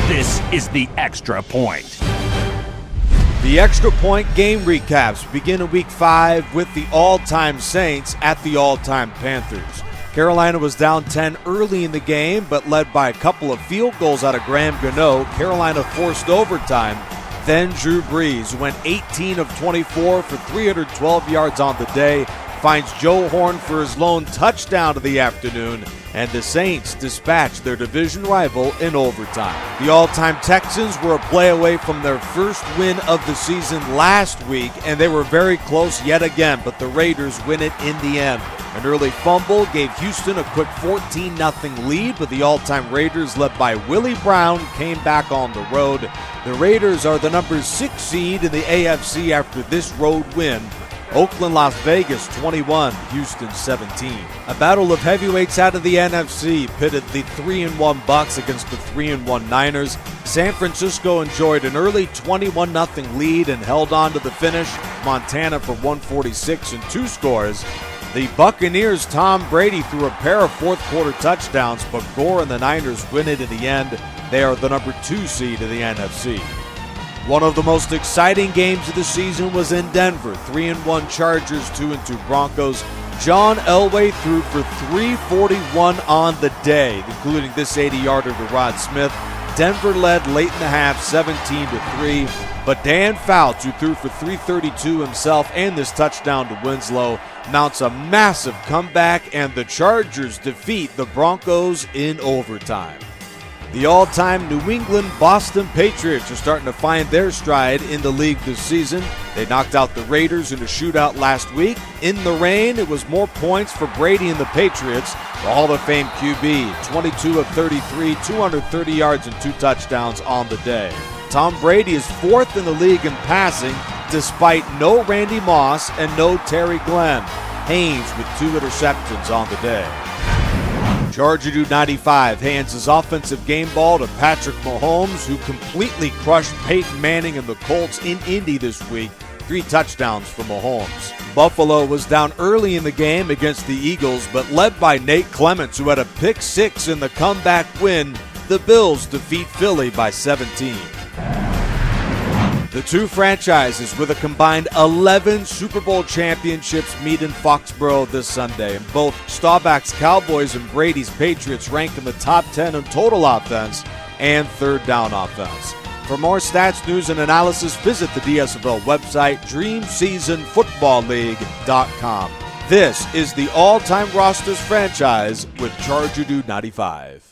This is the Extra Point. The Extra Point game recaps begin in Week 5 with the all-time Saints at the all-time Panthers. Carolina was down 10 early in the game, but led by a couple of field goals out of Graham Gano. Carolina forced overtime. Then Drew Brees went 18 of 24 for 312 yards on the day, finds Joe Horn for his lone touchdown of the afternoon, and the Saints dispatched their division rival in overtime. The all-time Texans were a play away from their first win of the season last week, and they were very close yet again, but the Raiders win it in the end. An early fumble gave Houston a quick 14-0 lead, but the all-time Raiders, led by Willie Brown, came back on the road. The Raiders are the number 6 seed in the AFC after this road win. Oakland, Las Vegas 21, Houston 17. A battle of heavyweights out of the NFC pitted the 3-1 Bucks against the 3-1 Niners. San Francisco enjoyed an early 21-0 lead and held on to the finish. Montana for 146 and 2 scores. The Buccaneers' Tom Brady threw a pair of fourth-quarter touchdowns, but Gore and the Niners win it in the end. They are the number 2 seed in the NFC. One of the most exciting games of the season was in Denver. 3-1 Chargers, 2-2 Broncos. John Elway threw for 341 on the day, including this 80-yarder to Rod Smith. Denver led late in the half, 17-3. But Dan Fouts, who threw for 332 himself and this touchdown to Winslow, mounts a massive comeback, and the Chargers defeat the Broncos in overtime. The all-time New England-Boston Patriots are starting to find their stride in the league this season. They knocked out the Raiders in a shootout last week. In the rain, it was more points for Brady and the Patriots. The Hall of Fame QB, 22 of 33, 230 yards and 2 touchdowns on the day. Tom Brady is 4th in the league in passing, despite no Randy Moss and no Terry Glenn. Haynes with 2 interceptions on the day. Charger Dude 95 hands his offensive game ball to Patrick Mahomes, who completely crushed Peyton Manning and the Colts in Indy this week. 3 touchdowns for Mahomes. Buffalo was down early in the game against the Eagles, but led by Nate Clements, who had a pick 6 in the comeback win. The Bills defeat Philly by 17. The two franchises with a combined 11 Super Bowl championships meet in Foxborough this Sunday. And both Staubach's Cowboys and Brady's Patriots rank in the top 10 in total offense and third down offense. For more stats, news, and analysis, visit the DSFL website, DreamSeasonFootballLeague.com. This is the all-time rosters franchise with Charger Dude 95.